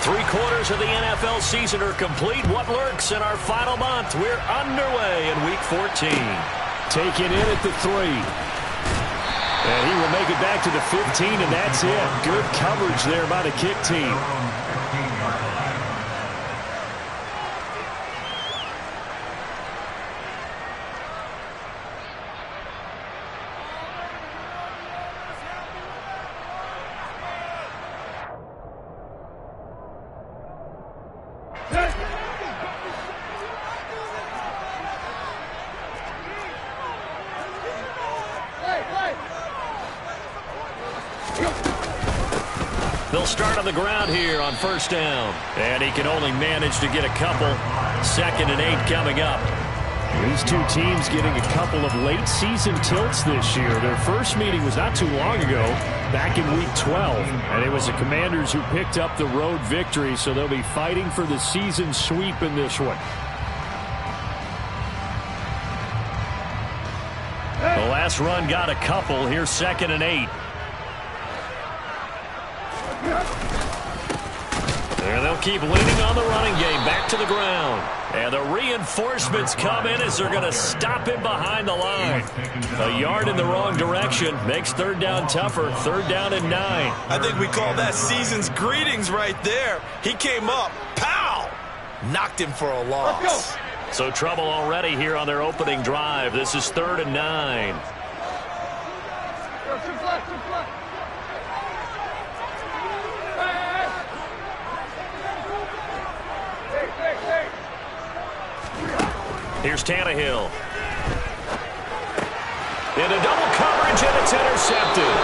3/4 of the NFL season are complete. What lurks in our final month? We're underway in Week 14. Taken in at the 3. And he will make it back to the 15, and that's it. Good coverage there by the kick team. They'll start on the ground here on first down. And he can only manage to get a couple. 2nd and 8 coming up. These two teams getting a couple of late season tilts this year. Their first meeting was not too long ago, back in Week 12. And it was the Commanders who picked up the road victory, so they'll be fighting for the season sweep in this one. The last run got a couple. Here's 2nd and 8. And they'll keep leaning on the running game. Back to the ground. And the reinforcements come in as they're going to stop him behind the line. A yard in the wrong direction makes 3rd down tougher. 3rd down and 9. I think we call that season's greetings right there. He came up. Pow! Knocked him for a loss. So trouble already here on their opening drive. This is 3rd and 9. Here's Tannehill. Into double coverage, and it's intercepted.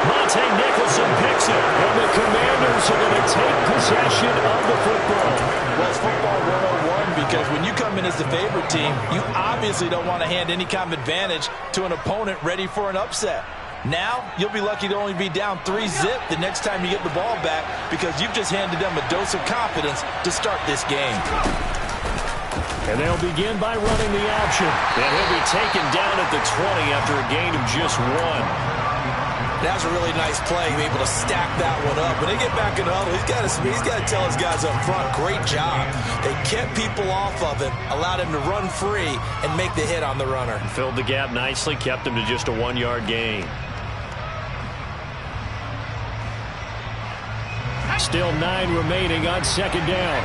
Monte Nicholson picks it, and the Commanders are going to take possession of the football. Well, it's football 101 because when you come in as the favorite team, you obviously don't want to hand any kind of advantage to an opponent ready for an upset. Now, you'll be lucky to only be down 3-zip the next time you get the ball back because you've just handed them a dose of confidence to start this game. And they'll begin by running the option. And he'll be taken down at the 20 after a gain of just 1. That was a really nice play, able to stack that one up. When they get back in the huddle, he's got to tell his guys up front, great job. They kept people off of him, allowed him to run free, and make the hit on the runner. Filled the gap nicely, kept him to just a 1-yard gain. Still 9 remaining on 2nd down.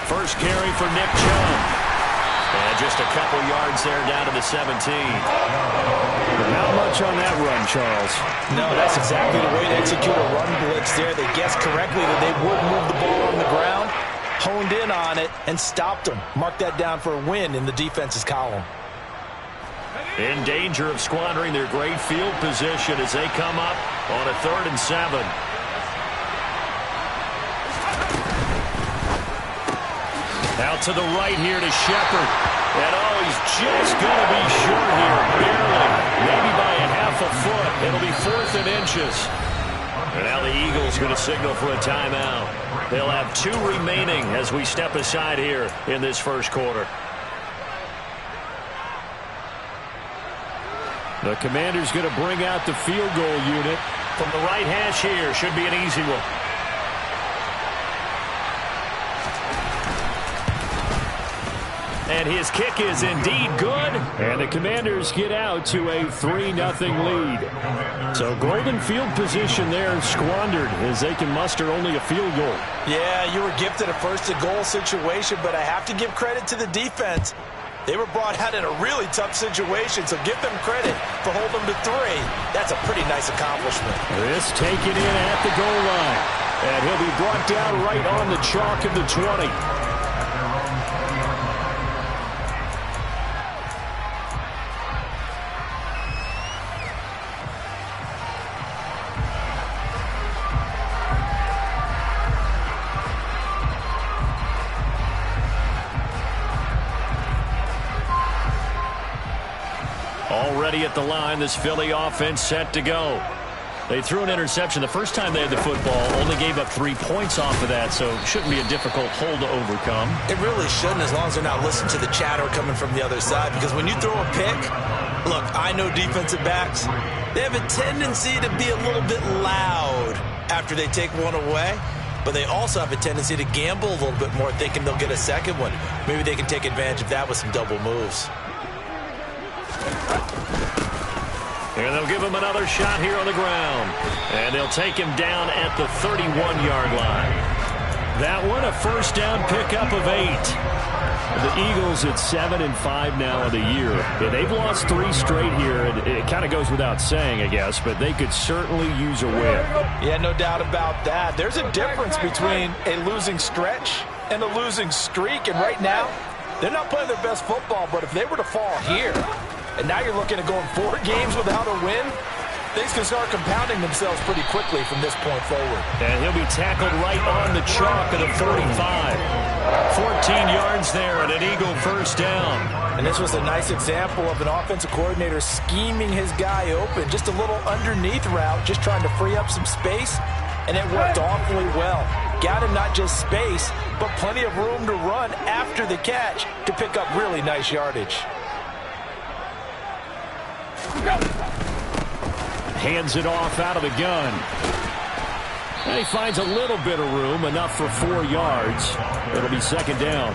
First carry for Nick Chubb. And just a couple yards there down to the 17. Not much on that run, Charles. No, that's exactly the way to execute a run blitz there. They guessed correctly that they would move the ball on the ground, honed in on it, and stopped them. Mark that down for a win in the defense's column. In danger of squandering their great field position as they come up on a 3rd and 7. Out to the right here to Shepard. And he's just going to be short here, barely. Maybe by a half a foot. It'll be 4th and inches. And now the Eagles going to signal for a timeout. They'll have 2 remaining as we step aside here in this first quarter. The Commanders going to bring out the field goal unit. From the right hash here, should be an easy one. And his kick is indeed good. And the Commanders get out to a 3-0 lead. So golden field position there squandered as they can muster only a field goal. Yeah, you were gifted a first-and-goal situation, but I have to give credit to the defense. They were brought out in a really tough situation, so give them credit for holding them to 3. That's a pretty nice accomplishment. This taken in at the goal line. And he'll be brought down right on the chalk of the 20. Already at the line, this Philly offense set to go. They threw an interception the first time they had the football, only gave up 3 points off of that, so it shouldn't be a difficult hole to overcome. It really shouldn't, as long as they're not listening to the chatter coming from the other side, because when you throw a pick, Look, I know defensive backs, they have a tendency to be a little bit loud after they take one away, but they also have a tendency to gamble a little bit more, thinking they'll get a second one. Maybe they can take advantage of that with some double moves. And they'll give him another shot here on the ground. And they'll take him down at the 31-yard line. That one, a first down pickup of 8. The Eagles at 7-5 now in the year. Yeah, they've lost 3 straight here. It kind of goes without saying, I guess, but they could certainly use a win. Yeah, no doubt about that. There's a difference between a losing stretch and a losing streak. And right now, they're not playing their best football, but if they were to fall here, and now you're looking at going 4 games without a win, things can start compounding themselves pretty quickly from this point forward. And he'll be tackled right on the chalk at the 45. 14 yards there and an Eagle first down. And this was a nice example of an offensive coordinator scheming his guy open. Just a little underneath route, just trying to free up some space, and it worked awfully well. Got him not just space, but plenty of room to run after the catch to pick up really nice yardage. Hands it off out of the gun. And he finds a little bit of room, enough for 4 yards. It'll be second down.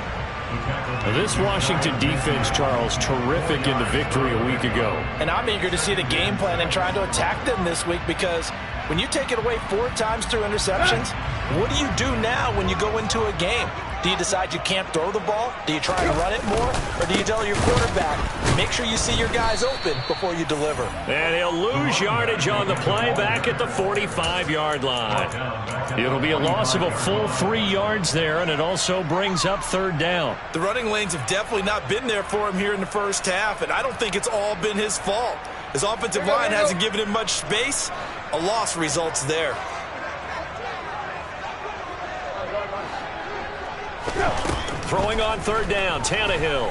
This Washington defense, Charles, terrific in the victory a week ago. And I'm eager to see the game plan and trying to attack them this week, because when you take it away 4 times through interceptions, what do you do now when you go into a game? Do you decide you can't throw the ball? Do you try and run it more? Or do you tell your quarterback, make sure you see your guys open before you deliver? And he'll lose yardage on the play back at the 45-yard line. It'll be a loss of a full 3 yards there, and it also brings up third down. The running lanes have definitely not been there for him here in the first half, and I don't think it's all been his fault. His offensive line hasn't given him much space. A loss results there. Throwing on third down, Tannehill.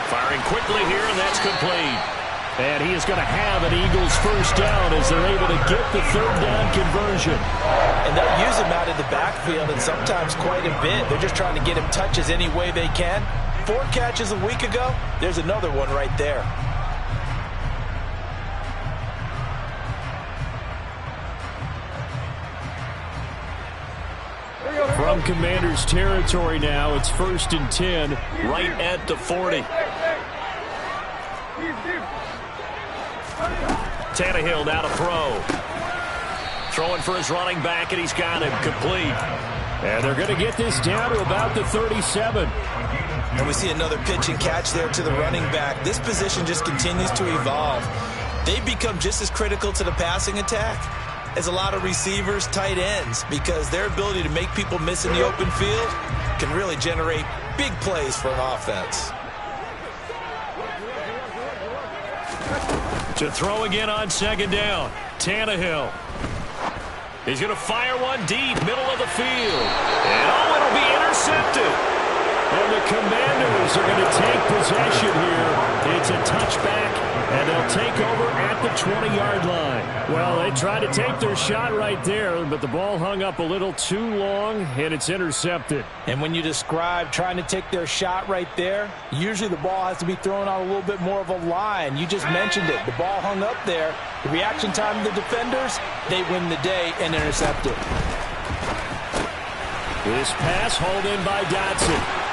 Firing quickly here, and that's complete. And he is going to have an Eagles first down as they're able to get the third down conversion. And they'll use him out of the backfield, and sometimes quite a bit. They're just trying to get him touches any way they can. 4 catches a week ago. There's another one right there. From Commanders territory now, it's 1st and 10. Right at the 40. Tannehill now to throw. Throwing for his running back, and he's got him complete. And they're going to get this down to about the 37. And we see another pitch and catch there to the running back. This position just continues to evolve. They become just as critical to the passing attack as a lot of receivers, tight ends, because their ability to make people miss in the open field can really generate big plays for an offense. To throw again on second down, Tannehill. He's going to fire one deep, middle of the field. And it'll be intercepted. And the Commanders are going to take possession here. It's a touchback, and they'll take over at the 20-yard line. Well, they tried to take their shot right there, but the ball hung up a little too long, and it's intercepted. And when you describe trying to take their shot right there, usually the ball has to be thrown out a little bit more of a line. You just mentioned it. The ball hung up there. The reaction time of the defenders, they win the day and intercept it. This pass hauled in by Dotson.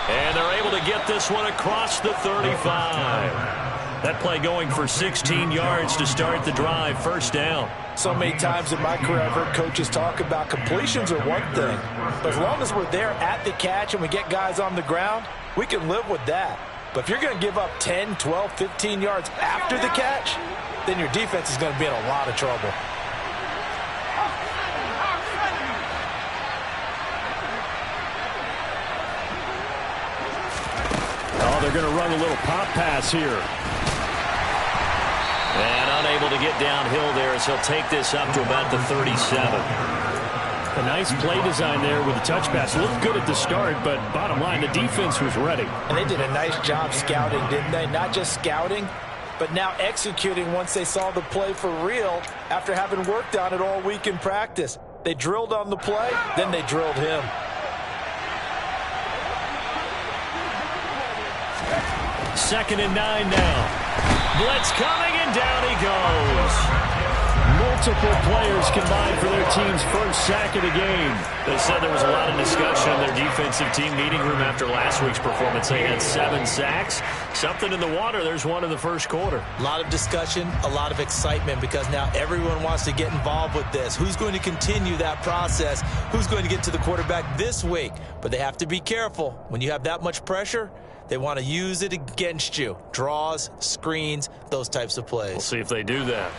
And they're able to get this one across the 35. That play going for 16 yards to start the drive, first down. So many times in my career, I've heard coaches talk about completions are one thing. But as long as we're there at the catch and we get guys on the ground, we can live with that. But if you're going to give up 10, 12, 15 yards after the catch, then your defense is going to be in a lot of trouble. Oh, they're going to run a little pop pass here. And unable to get downhill there as he'll take this up to about the 37. A nice play design there with a touch pass. Looked good at the start, but bottom line, the defense was ready. And they did a nice job scouting, didn't they? Not just scouting, but now executing once they saw the play for real after having worked on it all week in practice. They drilled on the play, then they drilled him. 2nd and 9 now. Blitz coming, and down he goes. Multiple players combined for their team's first sack of the game. They said there was a lot of discussion in their defensive team meeting room after last week's performance. They had 7 sacks. Something in the water. There's one in the first quarter. A lot of discussion, a lot of excitement, because now everyone wants to get involved with this. Who's going to continue that process? Who's going to get to the quarterback this week? But they have to be careful. When you have that much pressure, they want to use it against you. Draws, screens, those types of plays. We'll see if they do that.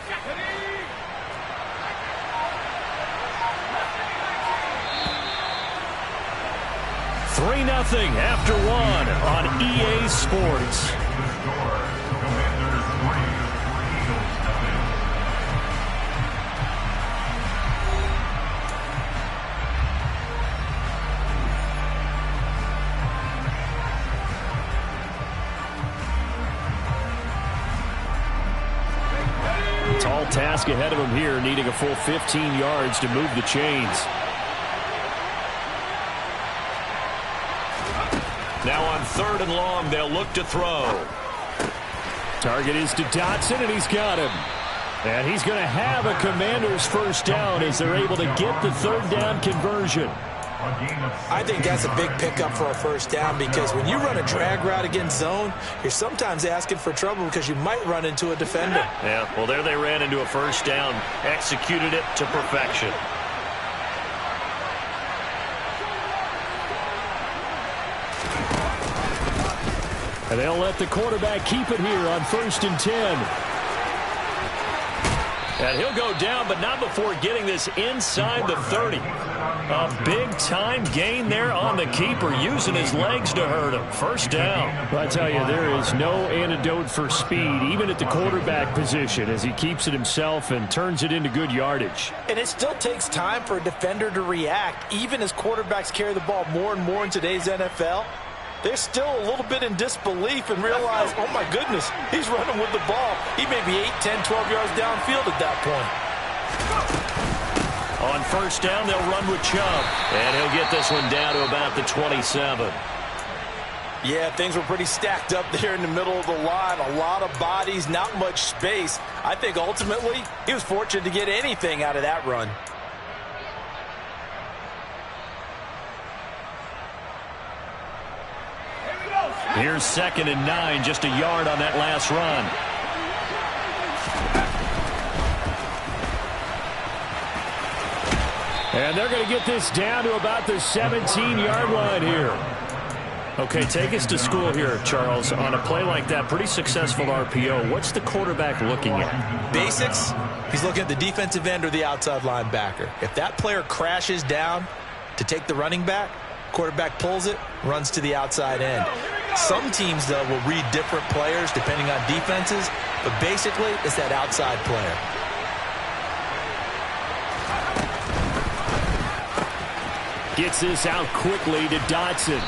3-0 after 1 on EA Sports. Tall task ahead of him here, needing a full 15 yards to move the chains. Now on 3rd and long, they'll look to throw. Target is to Dotson, and he's got him. And he's going to have a Commanders first down as they're able to get the 3rd down conversion. I think that's a big pickup for a first down, because when you run a drag route against zone, you're sometimes asking for trouble because you might run into a defender. Yeah, well, there they ran into a first down, executed it to perfection. And they'll let the quarterback keep it here on 1st and 10. And he'll go down, but not before getting this inside the 30. A big-time gain there on the keeper, using his legs to hurt him. First down. Well, I tell you, there is no antidote for speed, even at the quarterback position, as he keeps it himself and turns it into good yardage. And it still takes time for a defender to react, even as quarterbacks carry the ball more and more in today's NFL. They're still a little bit in disbelief and realize, oh, my goodness, he's running with the ball. He may be 8, 10, 12 yards downfield at that point. On first down, they'll run with Chubb. And he'll get this one down to about the 27. Yeah, things were pretty stacked up there in the middle of the line. A lot of bodies, not much space. I think ultimately he was fortunate to get anything out of that run. Here's 2nd and 9, just a yard on that last run. And they're going to get this down to about the 17-yard line here. Okay, take us to school here, Charles. On a play like that, pretty successful RPO. What's the quarterback looking at? Basics. He's looking at the defensive end or the outside linebacker. If that player crashes down to take the running back, quarterback pulls it, runs to the outside end. Some teams, though, will read different players depending on defenses, but basically it's that outside player. Gets this out quickly to Dotson.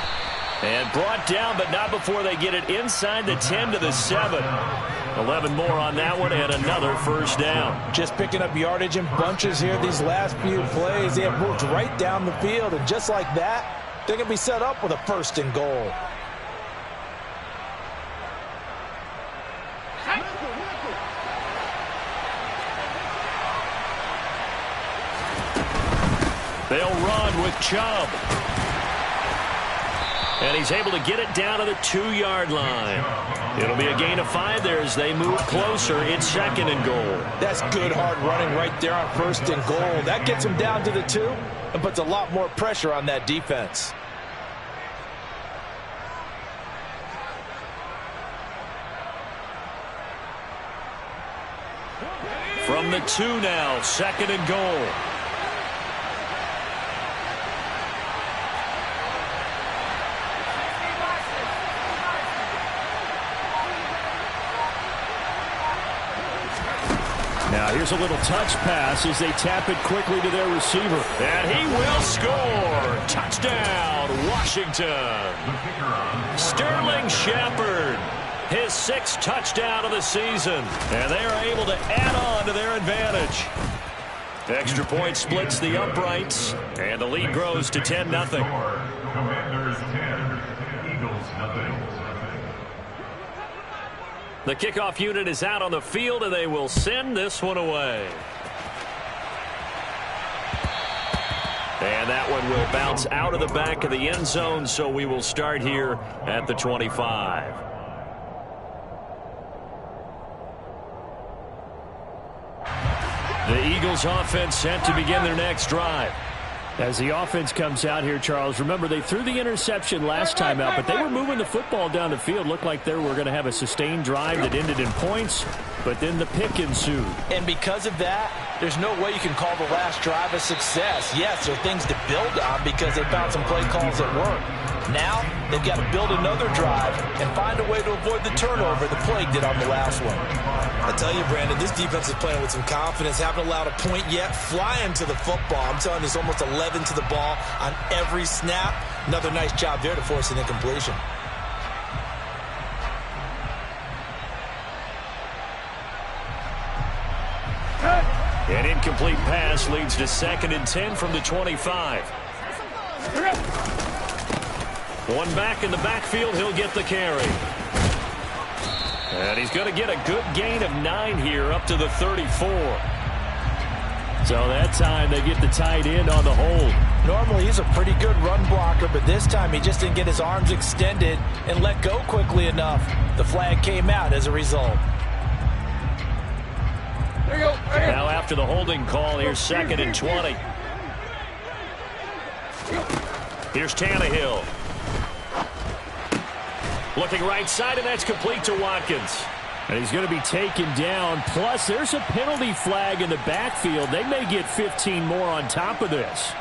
And brought down, but not before they get it inside the 10 to the 7. 11 more on that one, and another first down. Just picking up yardage in bunches here these last few plays. They have moved right down the field, and just like that, they're going to be set up with a 1st and goal. They'll run with Chubb. And he's able to get it down to the 2-yard line. It'll be a gain of 5 there as they move closer. It's 2nd and goal. That's good hard running right there on 1st and goal. That gets him down to the 2 and puts a lot more pressure on that defense. From the 2 now, 2nd and goal. Now here's a little touch pass as they tap it quickly to their receiver. And he will score. Touchdown, Washington. Sterling Shepard, his 6th touchdown of the season. And they are able to add on to their advantage. Extra point splits the uprights, and the lead grows to 10-0. Commanders 10, Eagles 0. The kickoff unit is out on the field, and they will send this one away. And that one will bounce out of the back of the end zone, so we will start here at the 25. The Eagles offense set to begin their next drive. As the offense comes out here, Charles, remember they threw the interception last time out, but they were moving the football down the field. Looked like they were going to have a sustained drive that ended in points, but then the pick ensued. And because of that, there's no way you can call the last drive a success. Yes, there are things to build on because they found some play calls that work. Now, they've got to build another drive and find a way to avoid the turnover the Plague did on the last one. I tell you, Brandon, this defense is playing with some confidence. Haven't allowed a point yet. Flying to the football. I'm telling you, there's almost 11 to the ball on every snap. Another nice job there to force an incompletion. An incomplete pass leads to 2nd and 10 from the 25. One back in the backfield. He'll get the carry. And he's going to get a good gain of 9 here up to the 34. So that time they get the tight end on the hold. Normally he's a pretty good run blocker, but this time he just didn't get his arms extended and let go quickly enough. The flag came out as a result. There you go. Now after the holding call, here's 2nd and 20. Here's Tannehill. Looking right side, and that's complete to Watkins. And he's going to be taken down. Plus, there's a penalty flag in the backfield. They may get 15 more on top of this.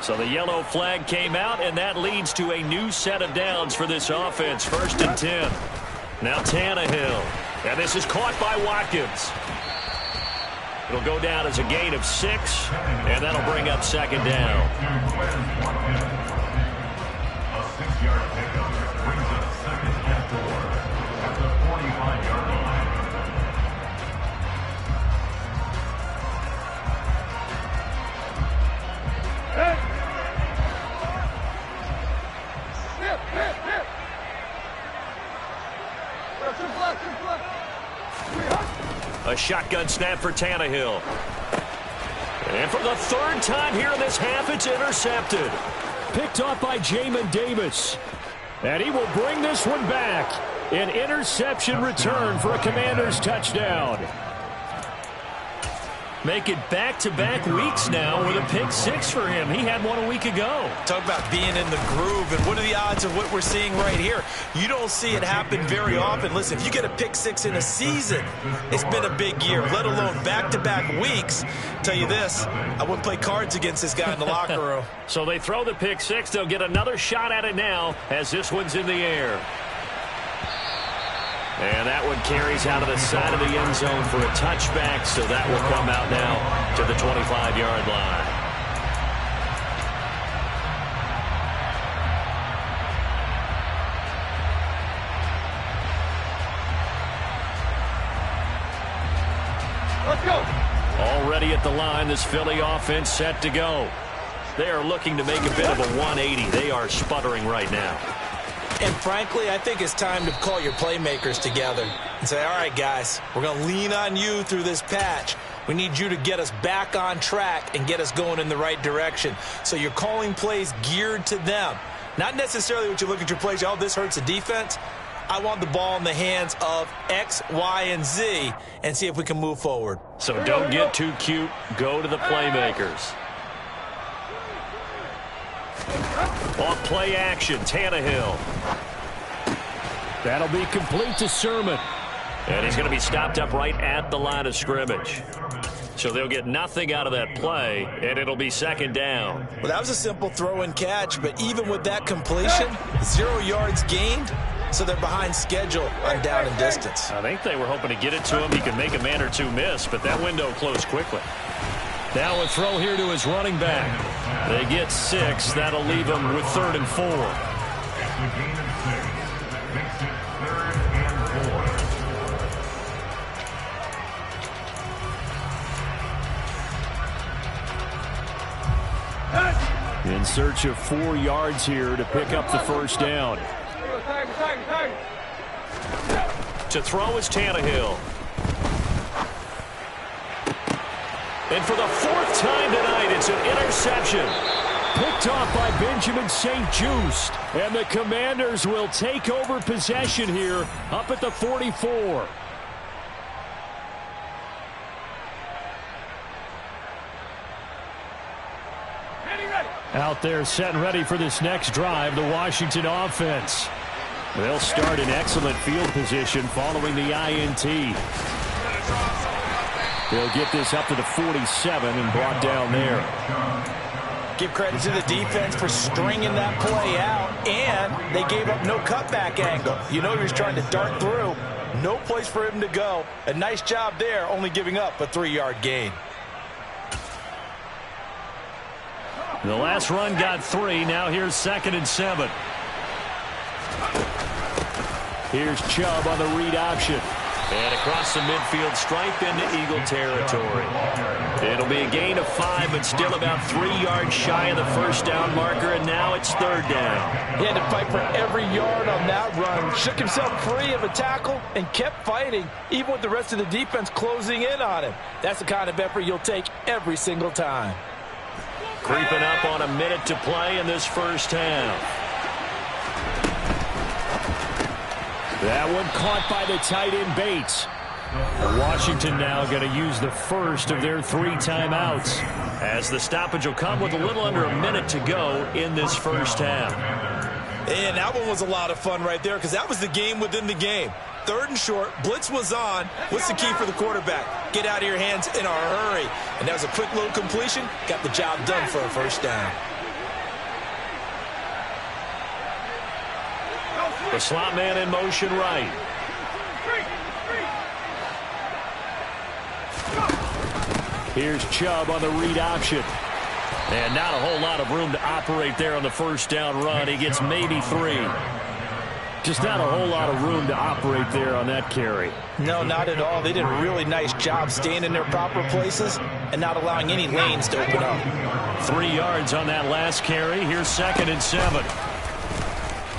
So the yellow flag came out, and that leads to a new set of downs for this offense. 1st and 10. Now Tannehill. And this is caught by Watkins. It'll go down as a gain of 6, and that'll bring up 2nd down. A 6-yard pickup brings up 2nd and 4 at the 45-yard line. A shotgun snap for Tannehill. And for the 3rd time here in this half, it's intercepted. Picked off by Jamin Davis. And he will bring this one back. An interception return for a Commanders touchdown. Make it back-to-back weeks now with a pick 6 for him. He had one a week ago. Talk about being in the groove, and what are the odds of what we're seeing right here? You don't see it happen very often. Listen, if you get a pick 6 in a season, it's been a big year, let alone back-to-back weeks. Tell you this, I wouldn't play cards against this guy in the locker room. So they throw the pick 6. They'll get another shot at it now as this one's in the air. And that one carries out of the side of the end zone for a touchback, so that will come out now to the 25-yard line. Let's go. Already at the line, this Philly offense set to go. They are looking to make a bit of a 180. They are sputtering right now. And frankly, I think it's time to call your playmakers together and say, all right, guys, we're going to lean on you through this patch. We need you to get us back on track and get us going in the right direction. So you're calling plays geared to them. Not necessarily what you look at your plays, oh, this hurts the defense. I want the ball in the hands of X, Y, and Z and see if we can move forward. So don't get too cute. Go to the playmakers. Off play action, Tannehill. That'll be complete to Sermon. And he's going to be stopped up right at the line of scrimmage. So they'll get nothing out of that play, and it'll be 2nd down. Well, that was a simple throw and catch, but even with that completion, 0 yards gained, so they're behind schedule on down and distance. I think they were hoping to get it to him. He could make a man or two miss, but that window closed quickly. Now a throw here to his running back. They get 6. That'll leave him with 3rd and 4. It's a gain of 6. Makes it 3rd and 4. In search of 4 yards here to pick up the first down. To throw is Tannehill. And for the 4th time tonight, it's an interception. Picked off by Benjamin St-Juste. And the Commanders will take over possession here up at the 44. Out there set and ready for this next drive, the Washington offense. They'll start in excellent field position following the INT. They'll get this up to the 47 and brought down there. Give credit to the defense for stringing that play out, and they gave up no cutback angle. You know he was trying to dart through. No place for him to go. A nice job there, only giving up a 3-yard gain. The last run got 3. Now here's 2nd and 7. Here's Chubb on the read option. And across the midfield stripe into Eagle territory. It'll be a gain of 5, but still about 3 yards shy of the first down marker, and now it's 3rd down. He had to fight for every yard on that run. Shook himself free of a tackle and kept fighting, even with the rest of the defense closing in on him. That's the kind of effort you'll take every single time. Creeping up on a minute to play in this first half. That one caught by the tight end Bates. Washington now going to use the first of their 3 timeouts, as the stoppage will come with a little under a minute to go in this first half. And that one was a lot of fun right there, because that was the game within the game. 3rd and short, blitz was on. What's the key for the quarterback? Get out of your hands in a hurry. And that was a quick little completion. Got the job done for a first down. The slot man in motion right. Here's Chubb on the read option. And not a whole lot of room to operate there on the first down run. He gets maybe 3. Just not a whole lot of room to operate there on that carry. No, not at all. They did a really nice job staying in their proper places and not allowing any lanes to open up. 3 yards on that last carry. Here's 2nd and 7.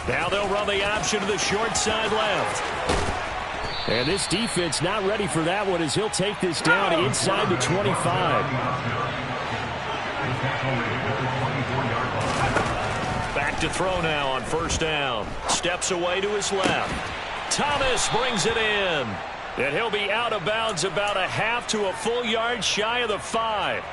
Now they'll run the option to the short side left. And this defense not ready for that one as he'll take this down inside the 25. Back to throw now on first down. Steps away to his left. Thomas brings it in. And he'll be out of bounds about a half to a full yard shy of the 5.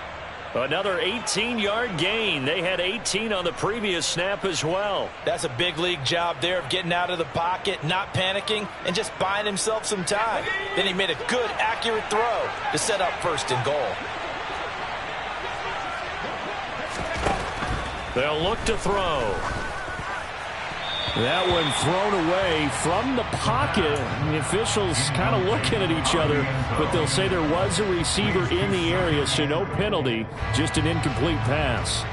Another 18-yard gain. They had 18 on the previous snap as well. That's a big league job there of getting out of the pocket, not panicking, and just buying himself some time. Then he made a good, accurate throw to set up 1st and goal. They'll look to throw. That one thrown away from the pocket. The officials kind of looking at each other, but they'll say there was a receiver in the area, so no penalty, just an incomplete pass.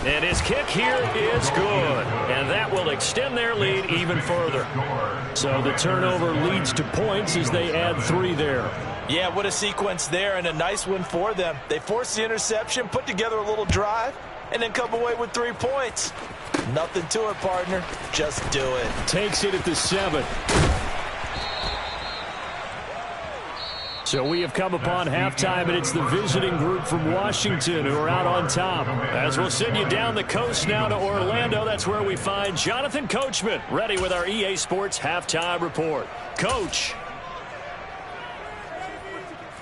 And his kick here is good. And that will extend their lead even further. So the turnover leads to points as they add 3 there. Yeah, what a sequence there, and a nice one for them. They forced the interception, put together a little drive, and then come away with 3 points. Nothing to it, partner. Just do it. Takes it at the 7. So we have come upon halftime, and it's the visiting group from Washington who are out on top. As we'll send you down the coast now to Orlando, that's where we find Jonathan Coachman, ready with our EA Sports Halftime Report. Coach.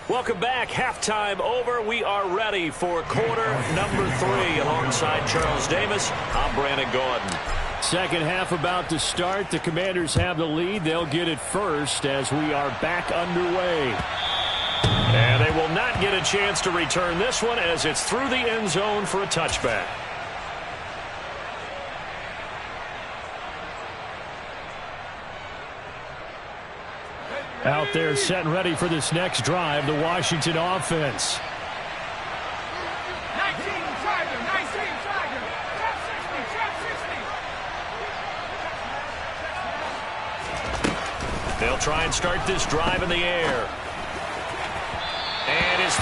Welcome back. Halftime over. We are ready for quarter number 3. Alongside Charles Davis, I'm Brandon Gordon. Second half about to start. The Commanders have the lead. They'll get it first as we are back underway. And they will not get a chance to return this one as it's through the end zone for a touchback. Out there set and ready for this next drive, the Washington offense. 19 Tiger, 19 Tiger, trap 60, trap 60. They'll try and start this drive in the air.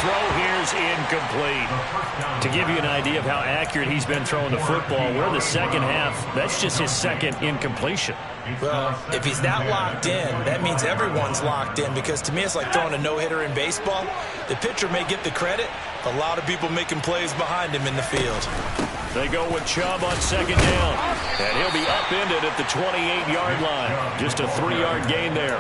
throw here's incomplete. To give you an idea of how accurate he's been throwing the football, we're the second half. That's just his second incompletion. Well, if he's that locked in, that means everyone's locked in, because to me it's like throwing a no-hitter in baseball. The pitcher may get the credit. A lot of people making plays behind him in the field. They go with Chubb on second down, and he'll be upended at the 28-yard line. Just a 3-yard gain there.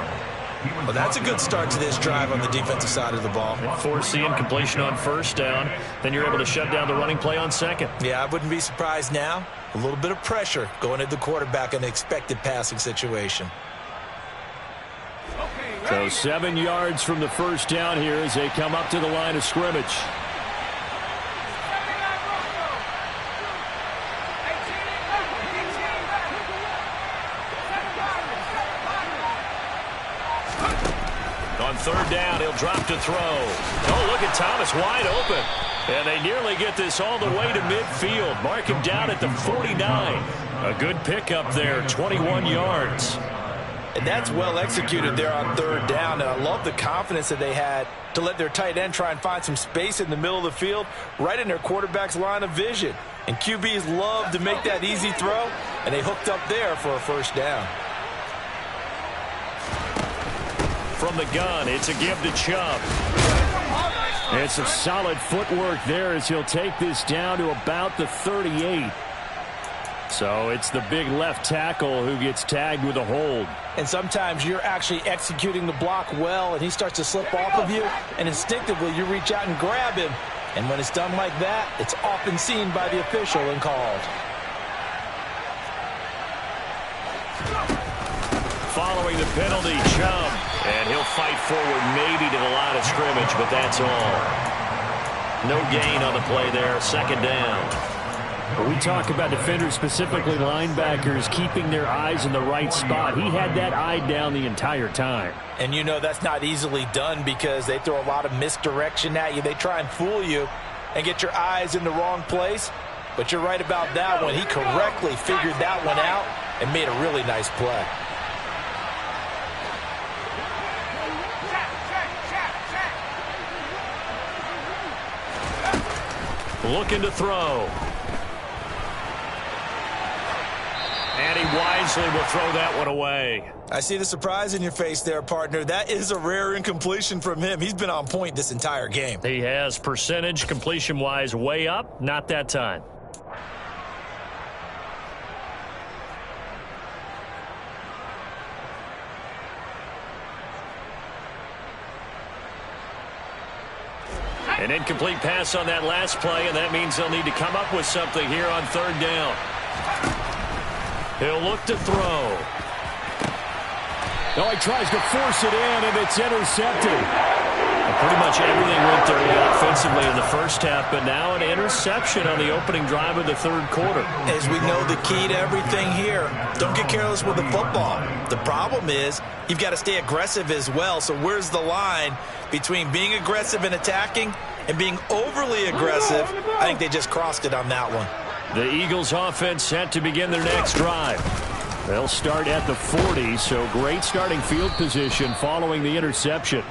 Well, that's a good start to this drive on the defensive side of the ball. Force the incompletion on first down. Then you're able to shut down the running play on second. Yeah, I wouldn't be surprised now. A little bit of pressure going at the quarterback in an expected passing situation. So 7 yards from the first down here as they come up to the line of scrimmage. On third down, he'll drop to throw. Oh, look at Thomas wide open. And they nearly get this all the way to midfield. Mark him down at the 49. A good pickup there, 21 yards. And that's well executed there on third down. And I love the confidence that they had to let their tight end try and find some space in the middle of the field, right in their quarterback's line of vision. And QBs love to make that easy throw, and they hooked up there for a first down. From the gun, it's a give to Chubb. And some solid footwork there as he'll take this down to about the 38. So it's the big left tackle who gets tagged with a hold. And sometimes you're actually executing the block well, and he starts to slip off of you, and instinctively you reach out and grab him. And when it's done like that, it's often seen by the official and called. Following the penalty, Chubb. And he'll fight forward maybe to the line of scrimmage, but that's all. No gain on the play there, second down. When we talk about defenders, specifically linebackers, keeping their eyes in the right spot. He had that eye down the entire time. And you know that's not easily done because they throw a lot of misdirection at you. They try and fool you and get your eyes in the wrong place. But you're right about that one. He correctly figured that one out and made a really nice play. Looking to throw. And he wisely will throw that one away. I see the surprise in your face there, partner. That is a rare incompletion from him. He's been on point this entire game. He has percentage completion-wise way up. Not that time. An incomplete pass on that last play, and that means they'll need to come up with something here on third down. He'll look to throw. Oh, he tries to force it in, and it's intercepted. Pretty much everything went their way offensively in the first half, but now an interception on the opening drive of the third quarter. As we know, the key to everything here, don't get careless with the football. The problem is you've got to stay aggressive as well. So where's the line between being aggressive and attacking and being overly aggressive? I think they just crossed it on that one. The Eagles offense set to begin their next drive. They'll start at the 40, so great starting field position following the interception.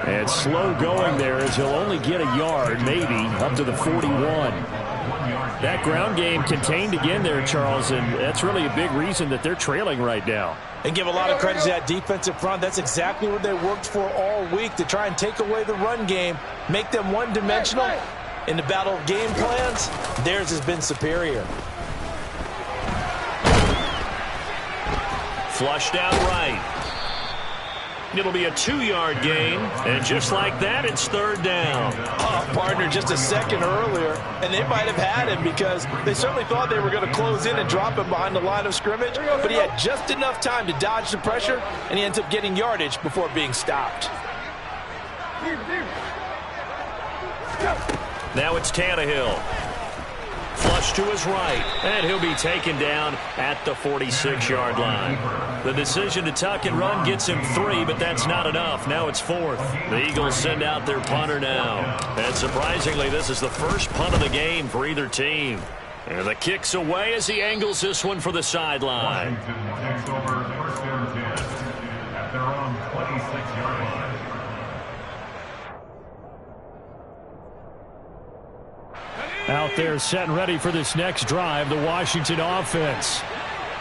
And slow going there as he'll only get a yard, maybe, up to the 41. That ground game contained again there, Charles, and that's really a big reason that they're trailing right now. And give a lot of credit to that defensive front. That's exactly what they worked for all week, to try and take away the run game, make them one-dimensional. In the battle of game plans, theirs has been superior. Flushed out right. It'll be a 2-yard gain, and just like that, it's third down. Oh, partner, just a second earlier, and they might have had him because they certainly thought they were going to close in and drop him behind the line of scrimmage, but he had just enough time to dodge the pressure, and he ends up getting yardage before being stopped. Now it's Tannehill. Flush to his right, and he'll be taken down at the 46-yard line. The decision to tuck and run gets him 3, but that's not enough. Now it's 4th. The Eagles send out their punter now. And surprisingly, this is the first punt of the game for either team. And the kick's away as he angles this one for the sideline. Washington takes over first and 10 at their own 26-yard line. Out there set and ready for this next drive, the Washington offense.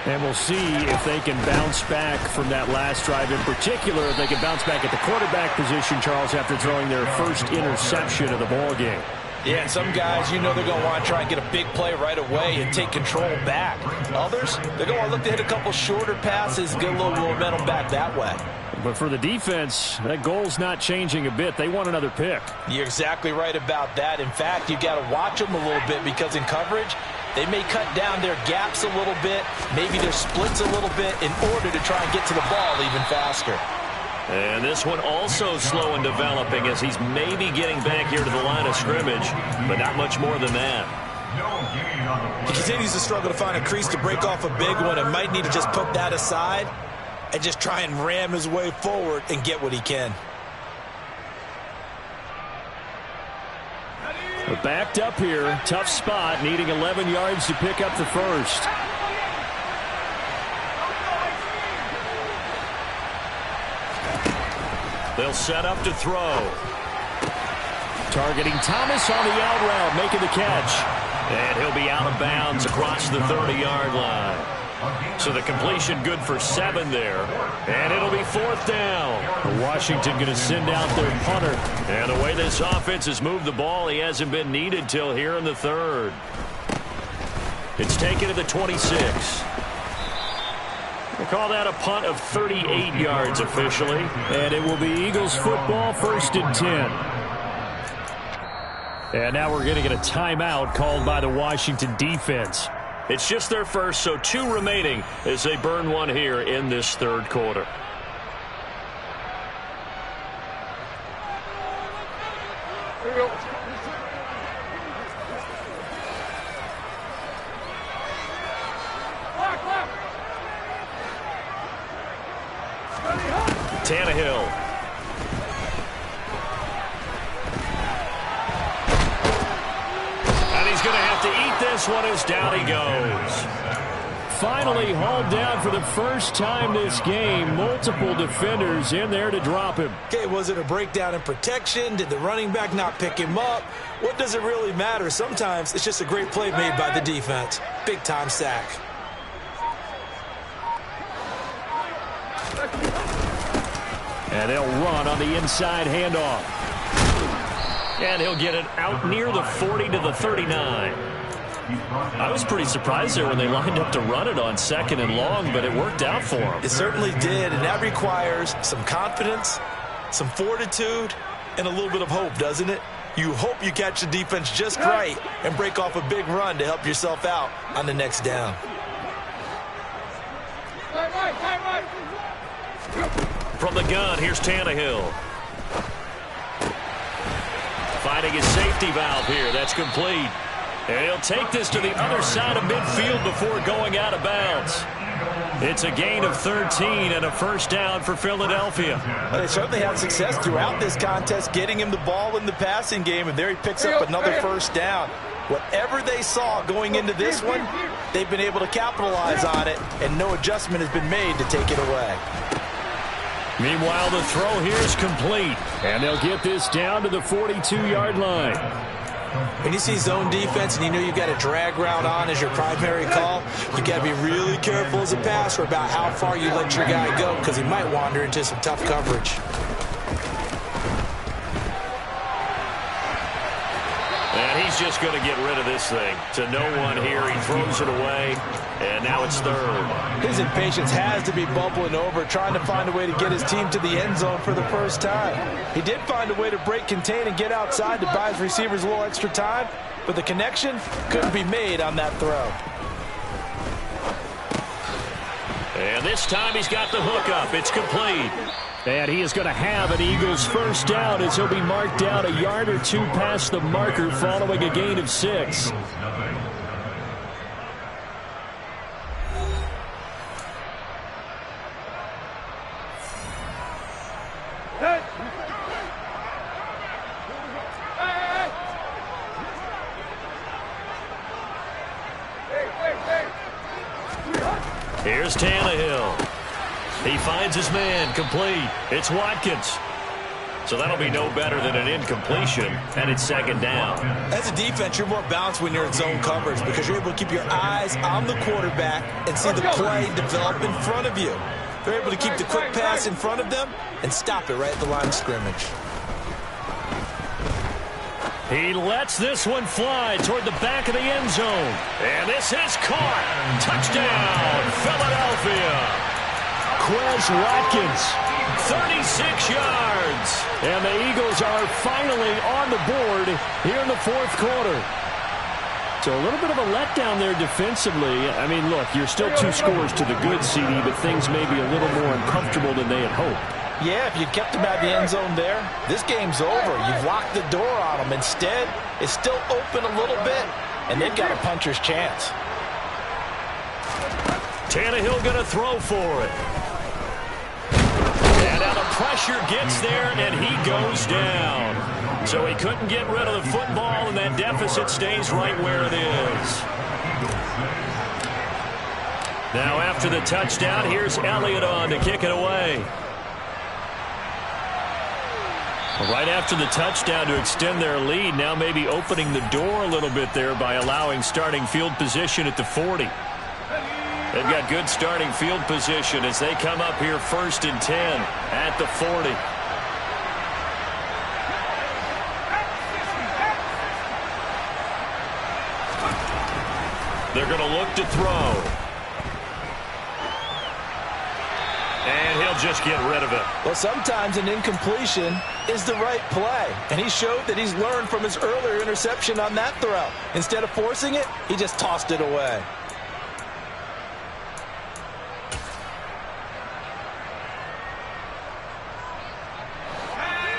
And we'll see if they can bounce back from that last drive in particular, if they can bounce back at the quarterback position, Charles, after throwing their first interception of the ball game. Yeah, and some guys, you know they're going to want to try and get a big play right away and take control back. Others, they're going to want to look to hit a couple shorter passes, get a little momentum back that way. But for the defense, that goal's not changing a bit. They want another pick. You're exactly right about that. In fact, you got to watch them a little bit because in coverage, they may cut down their gaps a little bit, maybe their splits a little bit in order to try and get to the ball even faster. And this one also slow in developing as he's maybe getting back here to the line of scrimmage, but not much more than that. He continues to struggle to find a crease to break off a big one and might need to just put that aside and just try and ram his way forward and get what he can. We're backed up here. Tough spot, needing 11 yards to pick up the first. They'll set up to throw. Targeting Thomas on the out route, making the catch. And he'll be out of bounds across the 30-yard line. So the completion good for 7 there. And it'll be 4th down. Washington going to send out their punter. And the way this offense has moved the ball, he hasn't been needed till here in the 3rd. It's taken to the 26. They call that a punt of 38 yards officially. And it will be Eagles football, 1st and 10. And now we're going to get a timeout called by the Washington defense. It's just their first, so 2 remaining as they burn one here in this 3rd quarter. Here we go. Tannehill. And he's going to have to eat this one as down he goes. Finally hauled down for the first time this game. Multiple defenders in there to drop him. Okay, was it a breakdown in protection? Did the running back not pick him up? What does it really matter? Sometimes it's just a great play made by the defense. Big-time sack. And they'll run on the inside handoff. And he'll get it out near the 40 to the 39. I was pretty surprised there when they lined up to run it on 2nd and long, but it worked out for them. It certainly did, and that requires some confidence, some fortitude, and a little bit of hope, doesn't it? You hope you catch the defense just right and break off a big run to help yourself out on the next down. From the gun, here's Tannehill. Finding his safety valve here. That's complete. And he'll take this to the other side of midfield before going out of bounds. It's a gain of 13 and a first down for Philadelphia. Well, they certainly had success throughout this contest, getting him the ball in the passing game, and there he picks up another first down. Whatever they saw going into this one, they've been able to capitalize on it, and no adjustment has been made to take it away. Meanwhile, the throw here is complete. And they'll get this down to the 42-yard line. When you see zone defense and you know you've got a drag route on as your primary call, you got to be really careful as a passer about how far you let your guy go because he might wander into some tough coverage. And he's just going to get rid of this thing. To no one here. He throws it away, and now it's 3rd. His impatience has to be bubbling over, trying to find a way to get his team to the end zone for the first time. He did find a way to break contain and get outside to buy his receivers a little extra time, but the connection couldn't be made on that throw. And this time he's got the hook up. It's complete. And he is going to have an Eagles first down as he'll be marked down a yard or 2 past the marker following a gain of 6. Here's Tannehill. He finds his man, complete. It's Watkins. So that'll be no better than an incompletion, and it's second down. As a defense, you're more balanced when you're in zone coverage because you're able to keep your eyes on the quarterback and see the play develop in front of you. They're able to keep the quick pass in front of them and stop it right at the line of scrimmage. He lets this one fly toward the back of the end zone. And this is caught. Touchdown, Philadelphia. Quez Watkins. 36 yards. And the Eagles are finally on the board here in the fourth quarter. So a little bit of a letdown there defensively. I mean, look, you're still 2 scores to the good, CD, but things may be a little more uncomfortable than they had hoped. Yeah, if you kept them at the end zone there, this game's over. You've locked the door on them. Instead, it's still open a little bit, and they've got a puncher's chance. Tannehill going to throw for it. And now the pressure gets there, and he goes down. So he couldn't get rid of the football, and that deficit stays right where it is. Now after the touchdown, here's Elliott on to kick it away. Right after the touchdown to extend their lead, now maybe opening the door a little bit there by allowing starting field position at the 40. They've got good starting field position as they come up here 1st and 10 at the 40. They're going to look to throw. And he'll just get rid of it. Well, sometimes an incompletion is the right play. And he showed that he's learned from his earlier interception on that throw. Instead of forcing it, he just tossed it away.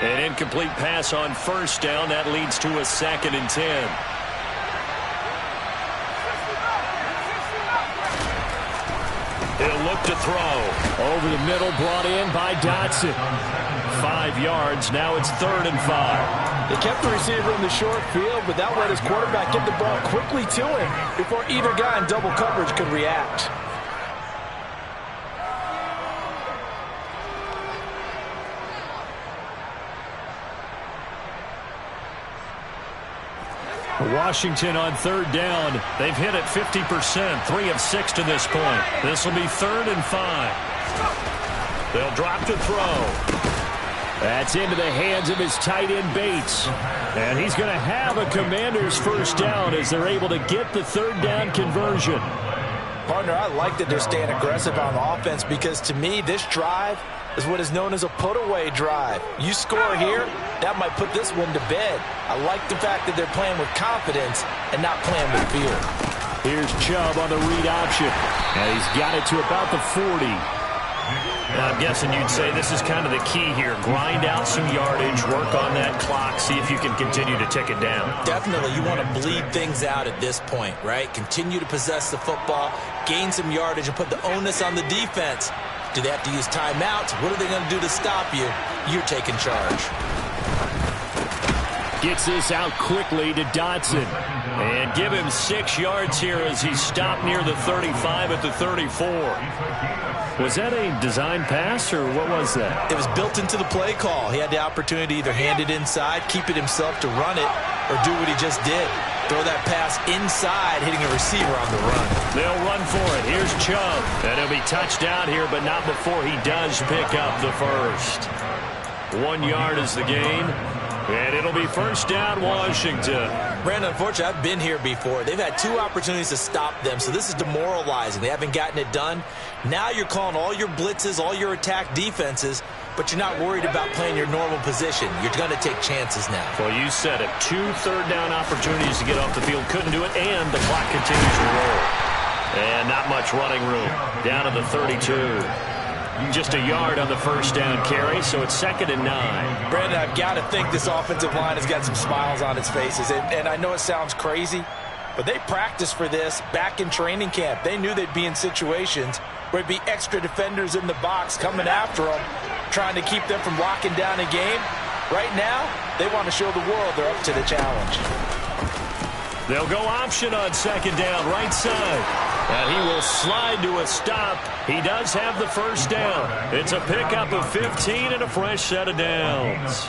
An incomplete pass on 1st down. That leads to a 2nd and 10. He'll look to throw. Over the middle, brought in by Dotson. 5 yards. Now it's 3rd and 5. They kept the receiver in the short field, but that let his quarterback get the ball quickly to him before either guy in double coverage could react. Washington on 3rd down. They've hit it 50%, 3 of 6 to this point. This will be 3rd and 5. They'll drop to throw. That's into the hands of his tight end Bates. And he's going to have a Commanders 1st down as they're able to get the 3rd down conversion. Partner, I like that they're staying aggressive on offense because to me, this drive is what is known as a put-away drive. You score here, that might put this one to bed. I like the fact that they're playing with confidence and not playing with fear. Here's Chubb on the read option. And he's got it to about the 40. I'm guessing you'd say this is kind of the key here. Grind out some yardage, work on that clock, see if you can continue to tick it down. Definitely, you want to bleed things out at this point, right? Continue to possess the football, gain some yardage, and put the onus on the defense. Do they have to use timeouts? What are they going to do to stop you? You're taking charge. Gets this out quickly to Dotson. And give him 6 yards here as he stopped near the 35 at the 34. Was that a design pass, or what was that? It was built into the play call. He had the opportunity to either hand it inside, keep it himself to run it, or do what he just did. Throw that pass inside, hitting a receiver on the run. They'll run for it. Here's Chubb. And he'll be touched down here, but not before he does pick up the 1st. 1 yard is the gain. And it'll be 1st down, Washington. Brandon, unfortunately, I've been here before. They've had 2 opportunities to stop them, so this is demoralizing. They haven't gotten it done. Now you're calling all your blitzes, all your attack defenses, but you're not worried about playing your normal position. You're going to take chances now. Well, you said it. 2 third-down opportunities to get off the field. Couldn't do it, and the clock continues to roll. And not much running room. Down to the 32. Just a yard on the 1st down carry, so it's 2nd and 9. Brandon, I've got to think this offensive line has got some smiles on its faces. And I know it sounds crazy, but they practiced for this back in training camp. They knew they'd be in situations where it'd be extra defenders in the box coming after them, trying to keep them from locking down a game. Right now, they want to show the world they're up to the challenge. They'll go option on second down, right side. And he will slide to a stop. He does have the first down. It's a pickup of 15 and a fresh set of downs.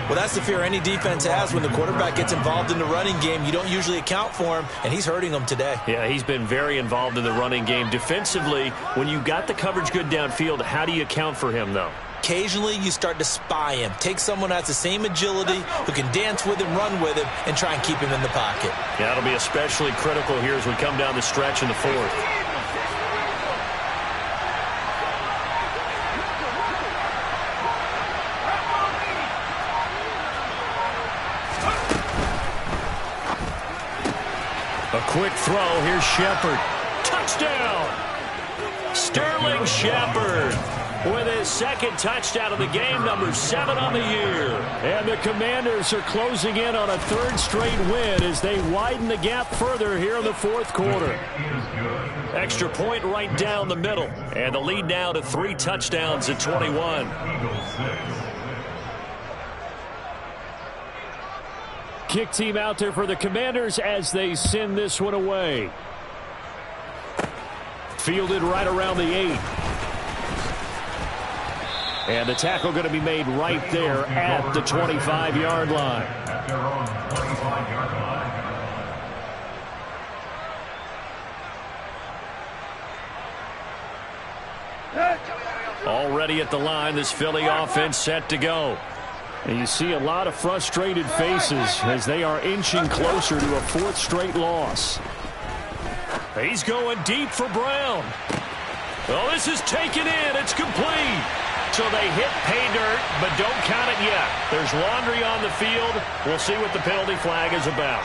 Well, that's the fear any defense has when the quarterback gets involved in the running game. You don't usually account for him, and he's hurting them today. Yeah, he's been very involved in the running game. Defensively, when you got the coverage good downfield, how do you account for him, though? Occasionally, you start to spy him. Take someone who has the same agility, who can dance with him, run with him, and try and keep him in the pocket. Yeah, it'll be especially critical here as we come down the stretch in the fourth. A quick throw. Here's Shepard. Touchdown! Sterling Shepard with his second touchdown of the game, number 7 on the year. And the Commanders are closing in on a third straight win as they widen the gap further here in the fourth quarter. Extra point right down the middle. And the lead now to 3 touchdowns at 21. Kick team out there for the Commanders as they send this one away. Fielded right around the 8. And the tackle going to be made right there at the 25-yard line. Already at the line, this Philly offense set to go. And you see a lot of frustrated faces as they are inching closer to a 4th straight loss. He's going deep for Brown. Well, this is taken in. It's complete. So they hit pay dirt, but don't count it yet. There's laundry on the field. We'll see what the penalty flag is about.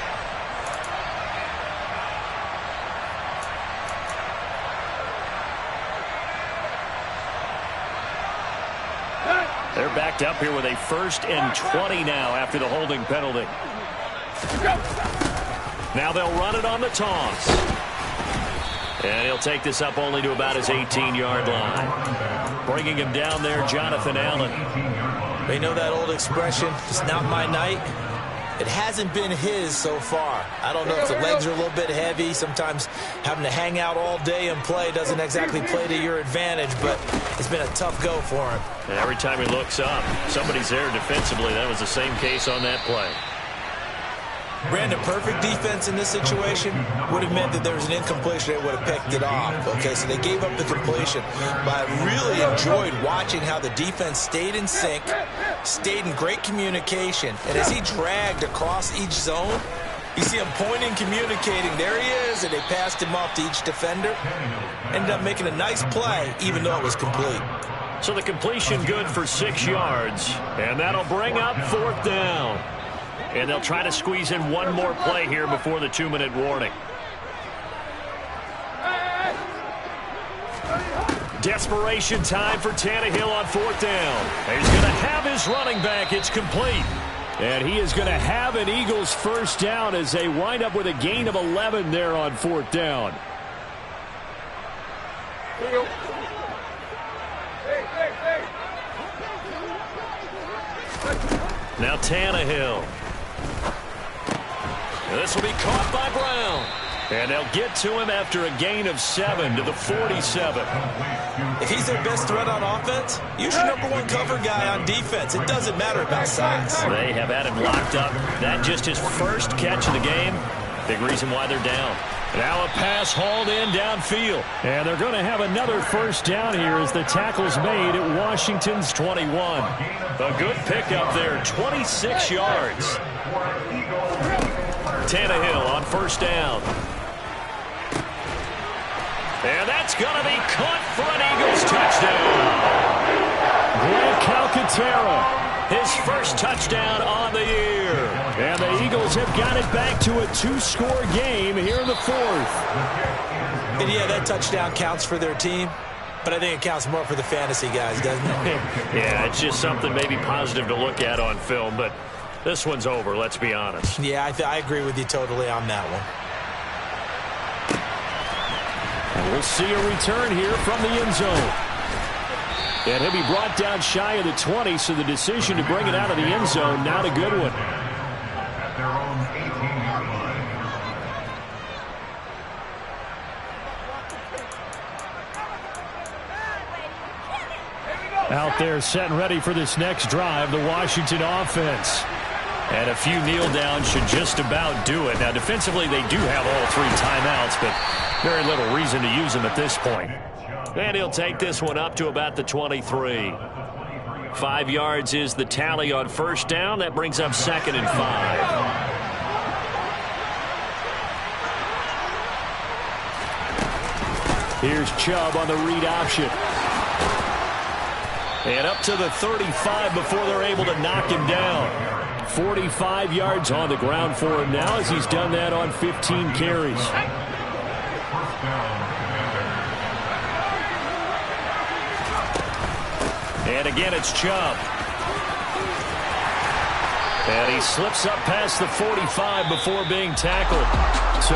They're backed up here with a 1st and 20 now after the holding penalty. Now they'll run it on the toss. And he'll take this up only to about his 18-yard line. Bringing him down there, Jonathan Allen. They know that old expression, it's not my night. It hasn't been his so far. I don't know if the legs are a little bit heavy. Sometimes having to hang out all day and play doesn't exactly play to your advantage, but it's been a tough go for him. And every time he looks up, somebody's there defensively. That was the same case on that play. Brandon, perfect defense in this situation would have meant that there was an incompletion. They would have picked it off. Okay, so they gave up the completion. But I really enjoyed watching how the defense stayed in sync, stayed in great communication. And as he dragged across each zone, you see him pointing, communicating. There he is, and they passed him off to each defender. Ended up making a nice play, even though it was complete. So the completion good for 6 yards. And that'll bring up 4th down. And they'll try to squeeze in one more play here before the 2-minute warning. Desperation time for Tannehill on 4th down. He's going to have his running back. It's complete. And he is going to have an Eagles first down as they wind up with a gain of 11 there on 4th down. Now Tannehill. This will be caught by Brown. And they'll get to him after a gain of 7 to the 47. If he's their best threat on offense, use your #1 cover guy on defense. It doesn't matter about size. They have had him locked up. That just his first catch of the game. Big reason why they're down. Now a pass hauled in downfield. And they're going to have another first down here as the tackle's made at Washington's 21. A good pickup there, 26 yards. Tannehill on first down. And that's going to be caught for an Eagles touchdown. Grant Calcaterra. His first touchdown on the year. And the Eagles have got it back to a 2-score game here in the 4th. And yeah, that touchdown counts for their team, but I think it counts more for the fantasy guys, doesn't it? Yeah, it's just something maybe positive to look at on film, but this one's over, let's be honest. Yeah, I agree with you totally on that one. And we'll see a return here from the end zone. And he'll be brought down shy of the 20, so the decision to bring it out of the end zone, not a good one. At their own 18-yard line. out there set and ready for this next drive, the Washington offense. And a few kneel downs should just about do it. Now, defensively, they do have all 3 timeouts, but very little reason to use them at this point. And he'll take this one up to about the 23. 5 yards is the tally on first down. That brings up 2nd and 5. Here's Chubb on the read option. And up to the 35 before they're able to knock him down. 45 yards on the ground for him now as he's done that on 15 carries. And again, it's Chubb. And he slips up past the 45 before being tackled. So